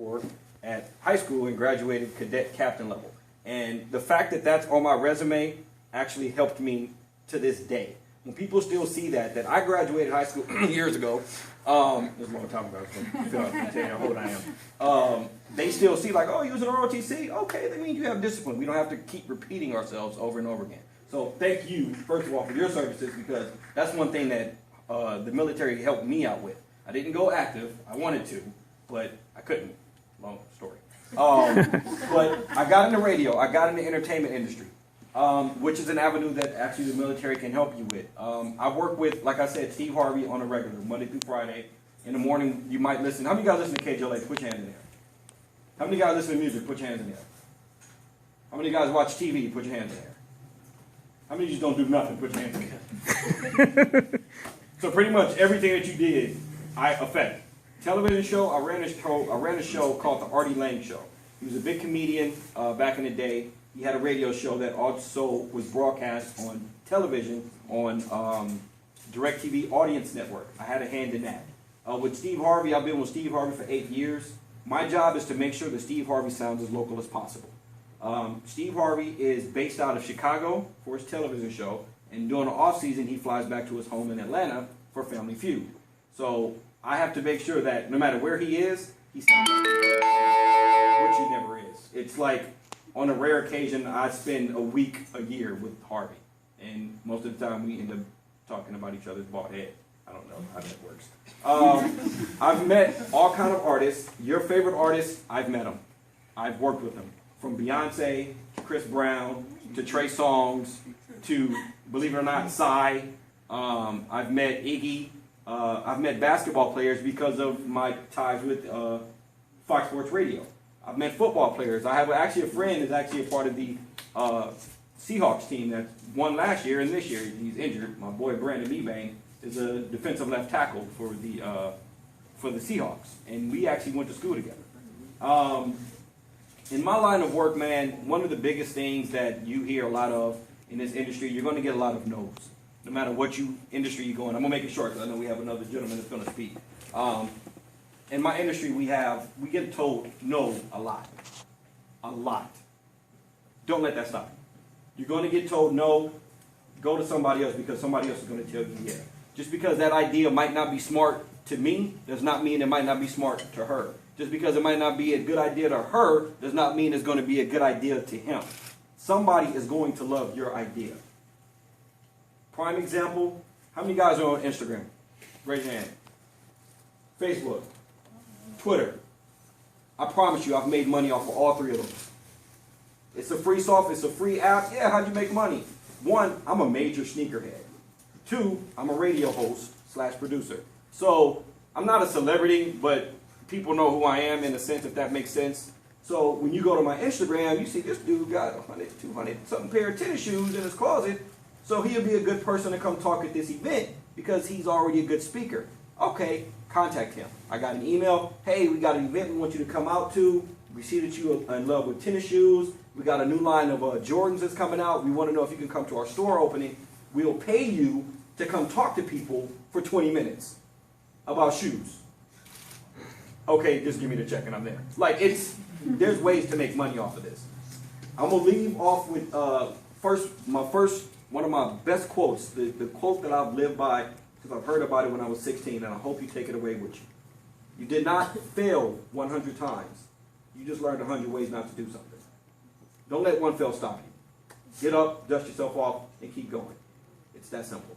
or at high school and graduated cadet captain level. And the fact that that's on my resume actually helped me to this day. When people still see that I graduated high school years ago, this is a long time ago, so I can tell you how old I am. They still see like, oh, you was an ROTC? Okay, that means you have discipline. We don't have to keep repeating ourselves over and over again. So thank you, first of all, for your services, because that's one thing that the military helped me out with. I didn't go active. I wanted to, but I couldn't. Long story. But I got into radio. I got in the entertainment industry, which is an avenue that actually the military can help you with. I work with, like I said, Steve Harvey on a regular, Monday through Friday. In the morning, you might listen. How many guys listen to KJLH? Put your hands in there. How many guys listen to music? Put your hands in there. How many guys watch TV? Put your hands in there. How many just don't do nothing? Put your hands in there. So pretty much everything that you did, I affect. Television show, I ran a show called the Artie Lang Show. He was a big comedian back in the day. He had a radio show that also was broadcast on television on DirecTV Audience Network. I had a hand in that. With Steve Harvey, I've been with Steve Harvey for 8 years. My job is to make sure that Steve Harvey sounds as local as possible. Steve Harvey is based out of Chicago for his television show, and during the off season, he flies back to his home in Atlanta for Family Feud. So I have to make sure that no matter where he is, he sounds like which he never is. It's like on a rare occasion, I spend a week a year with Harvey, and most of the time we end up talking about each other's bald head. I don't know how that works. I've met all kind of artists. Your favorite artists, I've met them. I've worked with them. From Beyonce to Chris Brown to Trey Songz to, believe it or not, Psy. I've met Iggy. I've met basketball players because of my ties with Fox Sports Radio. I've met football players. I have actually a friend who's actually a part of the Seahawks team that won last year, and this year he's injured. My boy Brandon Ebang is a defensive left tackle for the Seahawks, and we actually went to school together. In my line of work, man, one of the biggest things that you hear a lot of in this industry, you're going to get a lot of no's. No matter what industry you go in. I'm going to make it short because I know we have another gentleman that's going to speak. In my industry, we get told no a lot. A lot. Don't let that stop you. You're going to get told no, go to somebody else because somebody else is going to tell you yeah. Just because that idea might not be smart to me does not mean it might not be smart to her. Just because it might not be a good idea to her does not mean it's going to be a good idea to him. Somebody is going to love your idea. Prime example, how many guys are on Instagram? Raise your hand. Facebook, Twitter. I promise you I've made money off of all three of them. It's a free software, it's a free app. Yeah, how'd you make money? 1, I'm a major sneakerhead. 2, I'm a radio host / producer. So I'm not a celebrity, but people know who I am in a sense, if that makes sense. So when you go to my Instagram, you see this dude got 100, 200 something pair of tennis shoes in his closet. So he'll be a good person to come talk at this event because he's already a good speaker. Okay, contact him. I got an email. Hey, we got an event we want you to come out to. We see that you're in love with tennis shoes. We got a new line of Jordans that's coming out. We want to know if you can come to our store opening. We'll pay you to come talk to people for 20 minutes about shoes. Okay, just give me the check and I'm there. Like, there's ways to make money off of this. I'm going to leave off with one of my best quotes, the quote that I've lived by because I've heard about it when I was 16, and I hope you take it away with you. You did not fail 100 times. You just learned 100 ways not to do something. Don't let one fail stop you. Get up, dust yourself off, and keep going. It's that simple.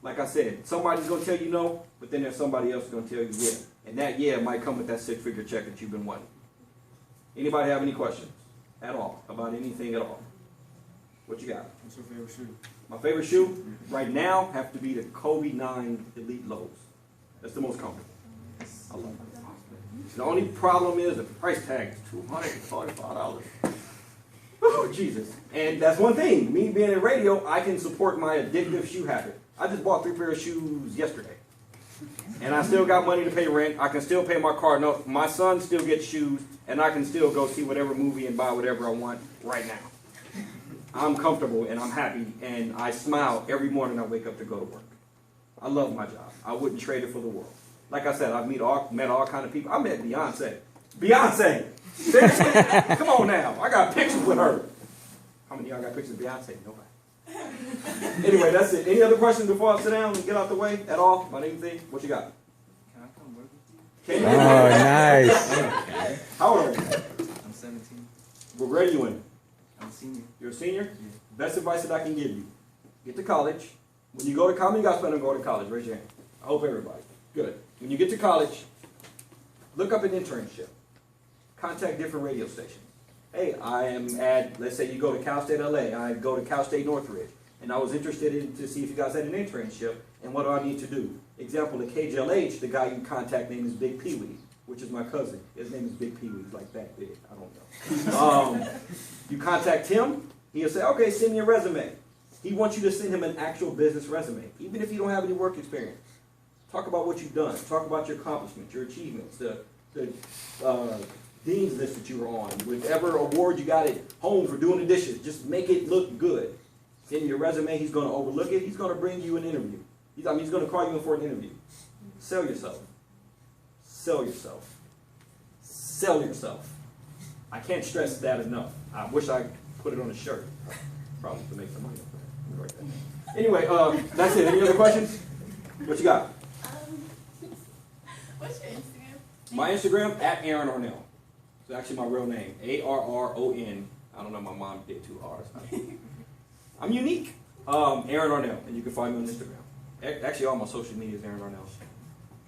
Like I said, somebody's going to tell you no, but then there's somebody else going to tell you yeah. And that yeah might come with that 6-figure check that you've been wanting. Anybody have any questions at all about anything at all? What you got? What's your favorite shoe? My favorite shoe right now have to be the Kobe 9 Elite Lows. That's the most comfortable. I love it. The only problem is the price tag is $245. Oh, Jesus. And that's one thing. Me being in radio, I can support my addictive shoe habit. I just bought 3 pairs of shoes yesterday. And I still got money to pay rent. I can still pay my car note. My son still gets shoes. And I can still go see whatever movie and buy whatever I want right now. I'm comfortable and I'm happy. And I smile every morning I wake up to go to work. I love my job. I wouldn't trade it for the world. Like I said, I've met all kind of people. I met Beyonce. Beyonce. Seriously? Come on now. I got pictures with her. How many of y'all got pictures of Beyonce? Nobody. Anyway, that's it. Any other questions before I sit down and get out the way at all? My name's Z. What you got? Can I come work with you? Can you? Oh, nice. How old are you? I'm 17. What grade are you in? I'm a senior. You're a senior? Yeah. Best advice that I can give you. Get to college. When you go to college, you got to plan on going to college. Raise your hand. I hope everybody. Good. When you get to college, look up an internship. Contact different radio stations. Hey, I am at, let's say you go to Cal State LA. I go to Cal State Northridge. And I was interested in to see if you guys had an internship and what do I need to do. Example, at KJLH, the guy you contact name is Big Pee Wee, which is my cousin. His name is Big Pee Wee. He's like that big. I don't know. You contact him. He'll say, okay, send me a resume. He wants you to send him an actual business resume, even if you don't have any work experience. Talk about what you've done. Talk about your accomplishments, your achievements, the dean's list that you were on, whatever award you got at home for doing the dishes. Just make it look good. Send your resume. He's going to overlook it. He's going to bring you an interview. He's going to call you in for an interview. Sell yourself. Sell yourself. Sell yourself. I can't stress that enough. I wish I put it on a shirt. Probably to make some money. Anyway, that's it. Any other questions? What you got? What's your Instagram? My Instagram, at Aaron Ornell. It's actually my real name. ARRON. I don't know, my mom did 2 R's. I'm unique. Aaron Ornell. And you can find me on Instagram. Actually, all my social media is Aaron Ornell.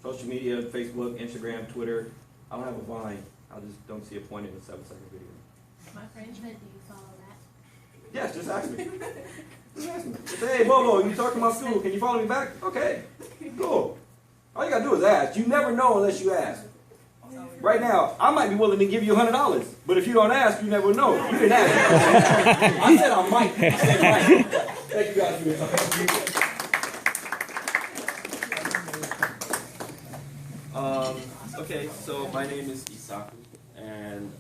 Social media, Facebook, Instagram, Twitter. I don't have a Vine. I just don't see a point in a 7-second video. My friend said, do you follow that? Yes, just ask me. Just ask me. Just say, hey, Bobo, you talking about school? Can you follow me back? Okay, cool. All you got to do is ask. You never know unless you ask. Right now, I might be willing to give you $100, but if you don't ask, you never know. You didn't ask. I said I might. I said might. Thank you guys for your time. Okay, so my name is Isaku, and